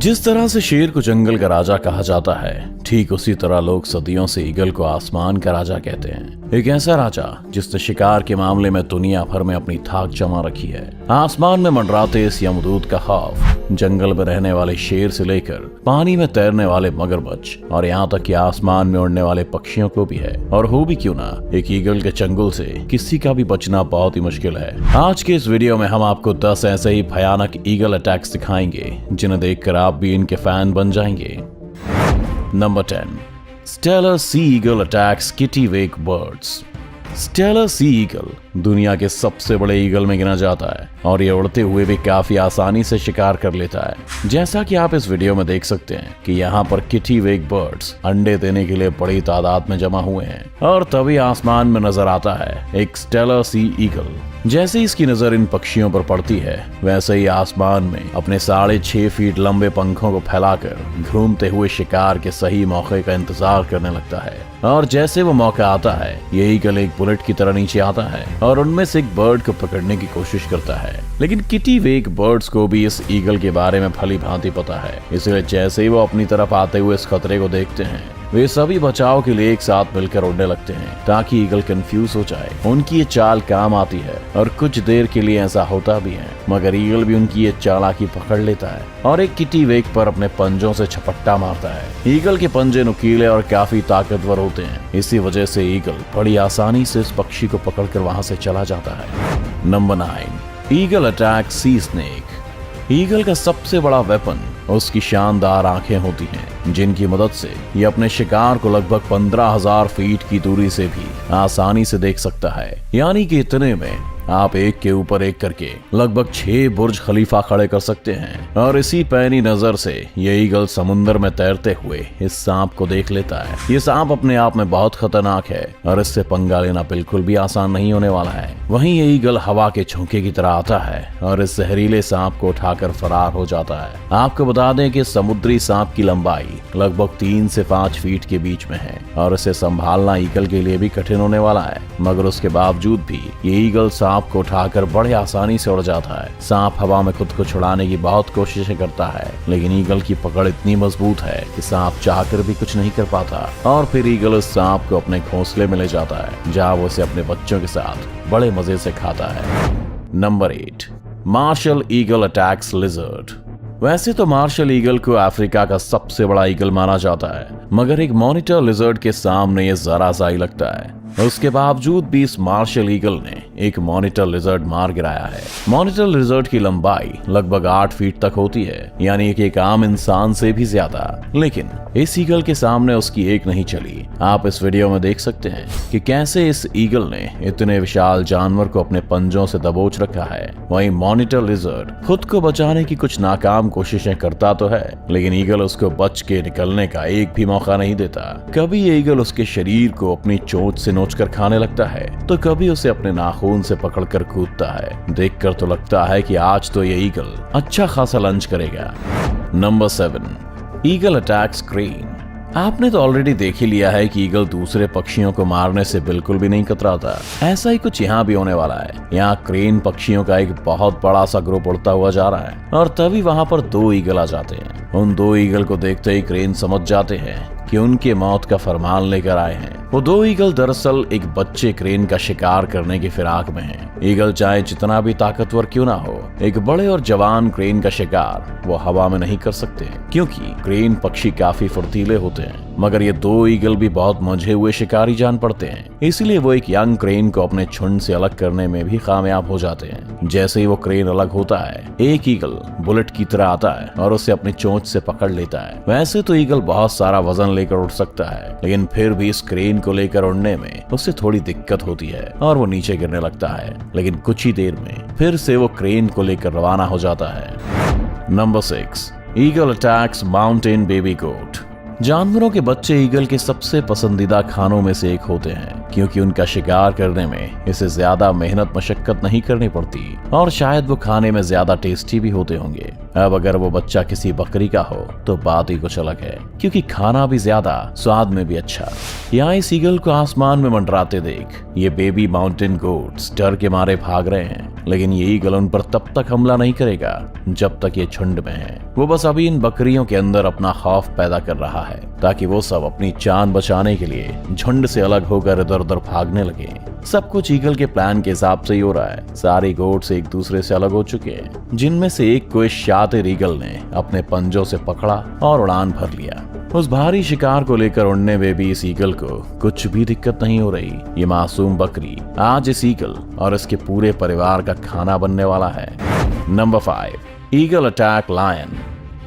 जिस तरह से शेर को जंगल का राजा कहा जाता है, ठीक उसी तरह लोग सदियों से ईगल को आसमान का राजा कहते हैं। एक ऐसा राजा जिसने शिकार के मामले में दुनिया भर में अपनी थाक जमा रखी है। आसमान में मंडराते इस यमदूत का खौफ जंगल में रहने वाले शेर से लेकर पानी में तैरने वाले मगरमच्छ और यहाँ तक कि आसमान में उड़ने वाले पक्षियों को भी है। और हो भी क्यों ना, एक ईगल के चंगुल से किसी का भी बचना बहुत ही मुश्किल है। आज के इस वीडियो में हम आपको 10 ऐसे ही भयानक ईगल अटैक्स दिखाएंगे जिन्हें देखकर आप भी इनके फैन बन जाएंगे। Number 10, Steller sea eagle attacks kittiwake birds. Steller sea eagle दुनिया के सबसे बड़े ईगल में गिना जाता है और ये उड़ते हुए भी काफी आसानी से शिकार कर लेता है। जैसा कि आप इस वीडियो में देख सकते हैं कि यहाँ पर किटिवेक बर्ड्स अंडे देने के लिए बड़ी तादाद में जमा हुए हैं और तभी आसमान में नजर आता है एक स्टेलर सी ईगल। जैसे ही इसकी नजर इन पक्षियों पर पड़ती है, वैसे ही आसमान में अपने 6.5 फीट लंबे पंखों को फैलाकर घूमते हुए शिकार के सही मौके का इंतजार करने लगता है। और जैसे वो मौका आता है, ये ईगल एक बुलेट की तरह नीचे आता है और उनमें से एक बर्ड को पकड़ने की कोशिश करता है। लेकिन किटिवेक बर्ड्स को भी इस ईगल के बारे में भली भांति पता है, इसलिए जैसे ही वो अपनी तरफ आते हुए इस खतरे को देखते हैं, वे सभी बचाव के लिए एक साथ मिलकर उड़ने लगते हैं ताकि ईगल कंफ्यूज हो जाए। उनकी ये चाल काम आती है और कुछ देर के लिए ऐसा होता भी है, मगर ईगल भी उनकी ये चालाकी पकड़ लेता है और एक किटिवेक पर अपने पंजों से झपट्टा मारता है। ईगल के पंजे नुकीले और काफी ताकतवर होते हैं, इसी वजह से ईगल बड़ी आसानी से इस पक्षी को पकड़कर वहां से चला जाता है। नंबर 9, ईगल अटैक सी स्नेक। ईगल का सबसे बड़ा वेपन उसकी शानदार आंखें होती हैं, जिनकी मदद से ये अपने शिकार को लगभग 15,000 फीट की दूरी से भी आसानी से देख सकता है। यानी कि इतने में आप एक के ऊपर एक करके लगभग 6 बुर्ज खलीफा खड़े कर सकते हैं। और इसी पैनी नजर से ये ईगल समुद्र में तैरते हुए इस सांप को देख लेता है। ये सांप अपने आप में बहुत खतरनाक है और इससे पंगा लेना बिल्कुल भी आसान नहीं होने वाला है। वहीं ये ईगल हवा के झोंके की तरह आता है और इस जहरीले सांप को उठाकर फरार हो जाता है। आपको बता दें कि समुद्री सांप की लंबाई लगभग 3 से 5 फीट के बीच में है और इसे संभालना ईगल के लिए भी कठिन होने वाला है। मगर उसके बावजूद भी ये ईगल सांप को उठाकर बड़े आसानी से उड़ जाता है। सांप हवा में खुद को छुड़ाने की बहुत कोशिशें करता है, लेकिन ईगल की पकड़ इतनी मजबूत है कि सांप चाहकर भी कुछ नहीं कर पाता। और फिर ईगल उस सांप को अपने घोंसले में ले जाता है, जहां वो उसे अपने बच्चों के साथ बड़े मजे से खाता है। Number 8, martial eagle attacks lizard. वैसे तो मार्शल ईगल को अफ्रीका का सबसे बड़ा ईगल माना जाता है, मगर एक मॉनिटर लिजर्ड के सामने ये जरा सा ही लगता है। उसके बावजूद भी इस मार्शल ईगल ने एक मॉनिटर लिजर्ड मार गिराया है। मॉनिटर लिजर्ड की लंबाई लगभग 8 फीट तक होती है, यानी कि एक आम इंसान से भी ज्यादा। लेकिन इस ईगल के सामने उसकी एक नहीं चली। आप इस वीडियो में देख सकते हैं कि कैसे इस ईगल ने इतने विशाल जानवर को अपने पंजों से दबोच रखा है। वहीं मॉनिटर लिजर्ड खुद को बचाने की कुछ नाकाम कोशिशें करता तो है, लेकिन ईगल उसको बच के निकलने का एक भी मौका नहीं देता। कभी ये ईगल उसके शरीर को अपनी चोंच से नोचकर खाने लगता है, तो कभी उसे अपने नाखून से पकड़कर कूदता है। देखकर तो लगता है कि आज तो ये ईगल अच्छा खासा लंच करेगा। Number 7, eagle attacks crane. आपने तो ऑलरेडी देख ही लिया है कि ईगल दूसरे पक्षियों को मारने से बिल्कुल भी नहीं कतराता। ऐसा ही कुछ यहाँ भी होने वाला है। यहाँ क्रेन पक्षियों का एक बहुत बड़ा सा ग्रुप उड़ता हुआ जा रहा है और तभी वहाँ पर 2 ईगल आ जाते हैं। उन 2 ईगल को देखते ही क्रेन समझ जाते हैं कि उनके मौत का फरमान लेकर आए हैं। वो 2 ईगल दरअसल एक बच्चे क्रेन का शिकार करने की फिराक में हैं। ईगल चाहे जितना भी ताकतवर क्यों ना हो, एक बड़े और जवान क्रेन का शिकार वो हवा में नहीं कर सकते, क्योंकि क्रेन पक्षी काफी फुर्तीले होते हैं। मगर ये 2 ईगल भी बहुत मंझे हुए शिकारी जान पड़ते हैं, इसलिए वो एक यंग क्रेन को अपने झुंड से अलग करने में भी कामयाब हो जाते हैं। जैसे ही वो क्रेन अलग होता है, एक ईगल बुलेट की तरह आता है और उसे अपनी चोंच से पकड़ लेता है। वैसे तो ईगल बहुत सारा वजन लेकर उड़ सकता है, लेकिन फिर भी इस क्रेन को लेकर उड़ने में उससे थोड़ी दिक्कत होती है और वो नीचे गिरने लगता है। लेकिन कुछ ही देर में फिर से वो क्रेन को लेकर रवाना हो जाता है। Number 6, eagle attacks mountain baby goat. जानवरों के बच्चे ईगल के सबसे पसंदीदा खानों में से एक होते हैं, क्योंकि उनका शिकार करने में इसे ज्यादा मेहनत मशक्कत नहीं करनी पड़ती और शायद वो खाने में ज्यादा टेस्टी भी होते होंगे। अब अगर वो बच्चा किसी बकरी का हो तो बात ही कुछ अलग है, क्योंकि खाना भी ज्यादा, स्वाद में भी अच्छा। यहाँ इस ईगल को आसमान में मंडराते देख ये बेबी माउंटेन गोट्स डर के मारे भाग रहे हैं, लेकिन ये ईगल उन पर तब तक हमला नहीं करेगा जब तक ये झुंड में है। वो बस अभी इन बकरियों के अंदर अपना खौफ पैदा कर रहा है ताकि वो सब अपनी जान बचाने के लिए झुंड से अलग होकर इधर उधर भागने लगे। सब कुछ ईगल के प्लान के हिसाब से ही हो रहा है। सारे गोट्स एक दूसरे से अलग हो चुके हैं, जिनमें से एक को इस शातिर ईगल ने अपने पंजों से पकड़ा और उड़ान भर लिया। उस भारी शिकार को लेकर उड़ने में भी इस ईगल को कुछ भी दिक्कत नहीं हो रही। ये मासूम बकरी आज इस ईगल और इसके पूरे परिवार का खाना बनने वाला है। Number 5, eagle attack lion.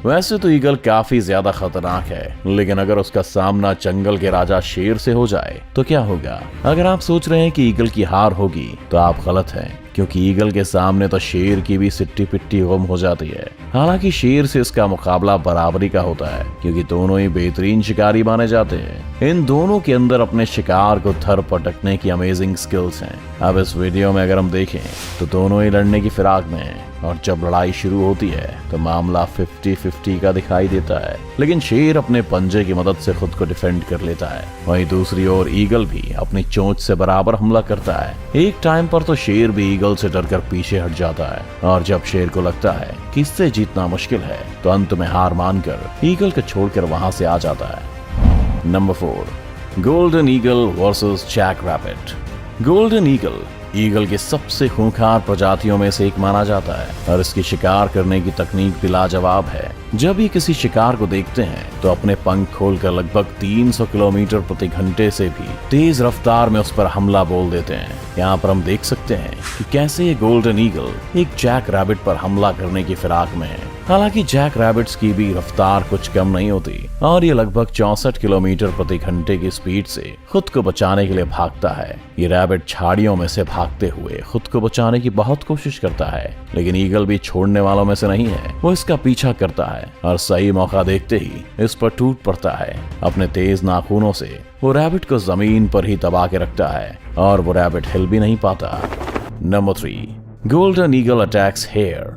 वैसे तो ईगल काफी ज्यादा खतरनाक है, लेकिन अगर उसका सामना जंगल के राजा शेर से हो जाए तो क्या होगा? अगर आप सोच रहे हैं कि ईगल की हार होगी तो आप गलत हैं, क्योंकि ईगल के सामने तो शेर की भी सिट्टी पिट्टी गुम हो जाती है। हालांकि शेर से इसका मुकाबला बराबरी का होता है, क्योंकि दोनों ही बेहतरीन शिकारी माने जाते हैं। इन दोनों के अंदर अपने शिकार को धर पटकने की अमेजिंग स्किल्स हैं। अब इस वीडियो में अगर हम देखें तो दोनों ही लड़ने की फिराक में हैं, और जब लड़ाई शुरू होती है तो मामला 50-50 का दिखाई देता है, लेकिन शेर अपने पंजे की मदद से खुद को डिफेंड कर लेता है। वहीं दूसरी ओर ईगल भी अपनी चोंच से बराबर हमला करता है। एक टाइम पर तो शेर भी ईगल से डरकर पीछे हट जाता है, और जब शेर को लगता है कि इससे जीतना मुश्किल है तो अंत में हार मानकर ईगल को छोड़कर वहां से आ जाता है। Number 4, golden eagle versus jack rabbit. Golden eagle की सबसे खूंखार प्रजातियों में से एक माना जाता है, और इसकी शिकार करने की तकनीक भी लाजवाब है। जब ये किसी शिकार को देखते हैं तो अपने पंख खोलकर लगभग 300 किलोमीटर प्रति घंटे से भी तेज रफ्तार में उस पर हमला बोल देते हैं। यहाँ पर हम देख सकते हैं कि कैसे ये गोल्डन ईगल एक जैक रैबिट पर हमला करने की फिराक में है। हालांकि जैक रैबिट्स की भी रफ्तार कुछ कम नहीं होती, और ये लगभग 64 किलोमीटर प्रति घंटे की स्पीड से खुद को बचाने के लिए भागता है। ये रैबिट झाड़ियों में से भागते हुए खुद को बचाने की बहुत कोशिश करता है, लेकिन ईगल भी छोड़ने वालों में से नहीं है। वो इसका पीछा करता है और सही मौका देखते ही इस पर टूट पड़ता है। अपने तेज नाखूनों से वो रैबिट को जमीन पर ही दबा के रखता है, और वो रैबिट हिल भी नहीं पाता। Number 3, golden eagle attacks hare.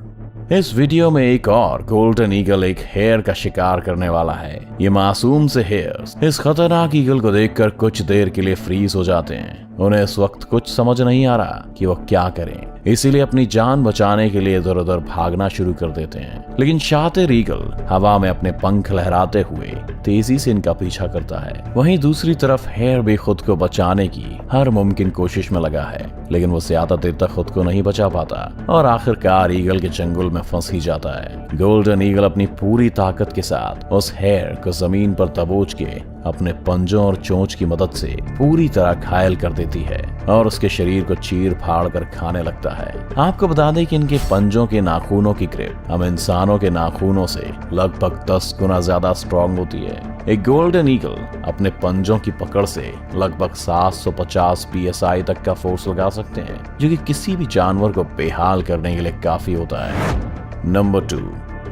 इस वीडियो में एक और गोल्डन ईगल एक हेयर का शिकार करने वाला है। ये मासूम से हेयर्स इस खतरनाक ईगल को देखकर कुछ देर के लिए फ्रीज हो जाते हैं। उन्हें इस वक्त कुछ समझ नहीं आ रहा कि वो क्या करें, इसीलिए अपनी जान बचाने के लिए इधर उधर भागना शुरू कर देते हैं। लेकिन शातिर ईगल हवा में अपने पंख लहराते हुए तेजी से इनका पीछा करता है। वहीं दूसरी तरफ हेयर भी खुद को बचाने की हर मुमकिन कोशिश में लगा है, लेकिन वो ज्यादा देर तक खुद को नहीं बचा पाता और आखिरकार ईगल के चंगुल में फंस ही जाता है। गोल्डन ईगल अपनी पूरी ताकत के साथ उस हेयर को जमीन पर दबोच के अपने पंजों और चोंच की मदद से पूरी तरह घायल कर देती है और उसके शरीर को चीर फाड़ कर खाने लगता है। आपको बता दें कि इनके पंजों के नाखूनों की ग्रिप हम इंसानों के नाखूनों से लगभग 10 गुना ज्यादा स्ट्रॉन्ग होती है। एक गोल्डन ईगल अपने पंजों की पकड़ से लगभग 750 PSI तक का फोर्स लगा सकते हैं, जो कि किसी भी जानवर को बेहाल करने के लिए काफी होता है। Number 2,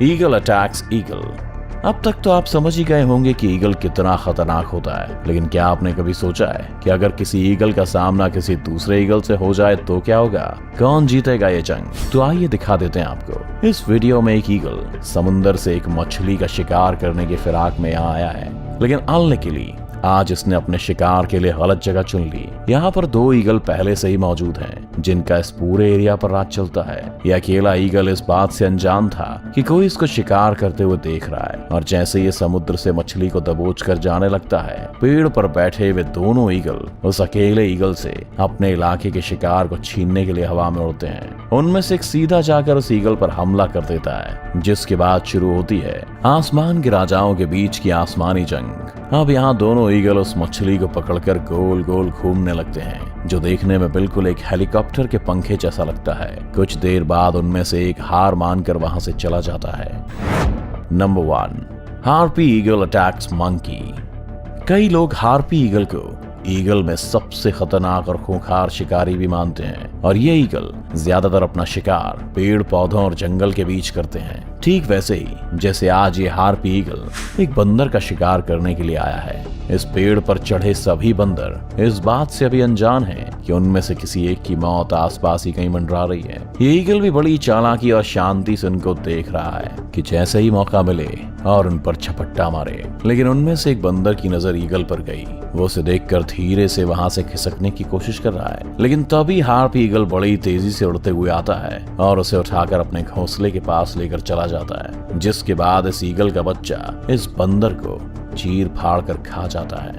eagle attacks eagle. अब तक तो आप समझ ही गए होंगे कि ईगल कितना खतरनाक होता है, लेकिन क्या आपने कभी सोचा है कि अगर किसी ईगल का सामना किसी दूसरे ईगल से हो जाए तो क्या होगा? कौन जीतेगा ये जंग? तो आइए दिखा देते हैं आपको। इस वीडियो में एक ईगल समुंदर से एक मछली का शिकार करने की फिराक में यहाँ आया है, लेकिन अनलकीली आज इसने अपने शिकार के लिए गलत जगह चुन ली। यहाँ पर 2 ईगल पहले से ही मौजूद हैं, जिनका इस पूरे एरिया पर राज चलता है। ये अकेला ईगल इस बात से अनजान था कि कोई इसको शिकार करते हुए देख रहा है, और जैसे ये समुद्र से मछली को दबोच कर जाने लगता है, पेड़ पर बैठे हुए दोनों ईगल उस अकेले ईगल से अपने इलाके के शिकार को छीनने के लिए हवा में उड़ते हैं। उनमें से एक सीधा जाकर उस ईगल पर हमला कर देता है, जिसके बाद शुरू होती है आसमान के राजाओं के बीच की आसमानी जंग। अब यहाँ दोनों ईगल उस मछली को पकड़कर गोल गोल घूमने लगते हैं, जो देखने में बिल्कुल एक हेलीकॉप्टर के पंखे जैसा लगता है। कुछ देर बाद उनमें से एक हार मानकर वहां से चला जाता है। Number 1, harpy eagle attacks monkey. कई लोग हार्पी ईगल को ईगल में सबसे खतरनाक और खूंखार शिकारी भी मानते हैं, और ये ईगल ज्यादातर अपना शिकार पेड़ पौधों और जंगल के बीच करते हैं। ठीक वैसे ही जैसे आज ये हार्पी ईगल एक बंदर का शिकार करने के लिए आया है। इस पेड़ पर चढ़े सभी बंदर इस बात से अभी अनजान हैं कि उनमें से किसी एक की मौत आसपास ही कहीं मंडरा रही है। ये ईगल भी बड़ी चालाकी और शांति से उनको देख रहा है कि जैसे ही मौका मिले और उन पर झपट्टा मारे। लेकिन उनमें से एक बंदर की नजर ईगल पर गई। वो उसे देखकर धीरे से वहां से खिसकने की कोशिश कर रहा है, लेकिन तभी हार्पी ईगल बड़ी तेजी से उड़ते हुए आता है और उसे उठाकर अपने घोंसले के पास लेकर चला जाता है, जिसके बाद इस ईगल का बच्चा इस बंदर को चीर फाड़ कर खा जाता है।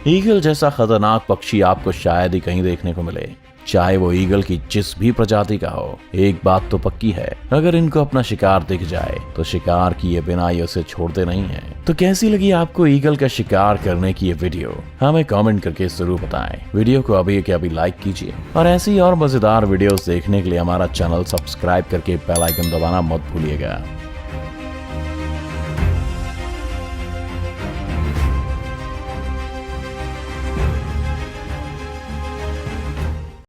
ईगल जैसा खतरनाक पक्षी आपको शायद ही कहीं देखने को मिले, चाहे वो ईगल की जिस भी प्रजाति का हो। एक बात तो पक्की है, अगर इनको अपना शिकार दिख जाए तो शिकार किए बिना ये उसे छोड़ते नहीं हैं। तो कैसी लगी आपको ईगल का शिकार करने की ये वीडियो, हमें कमेंट करके जरूर बताएं। वीडियो को अभी के अभी लाइक कीजिए और ऐसी और मजेदार वीडियोस देखने के लिए हमारा चैनल सब्सक्राइब करके बेल आइकन दबाना मत भूलिएगा।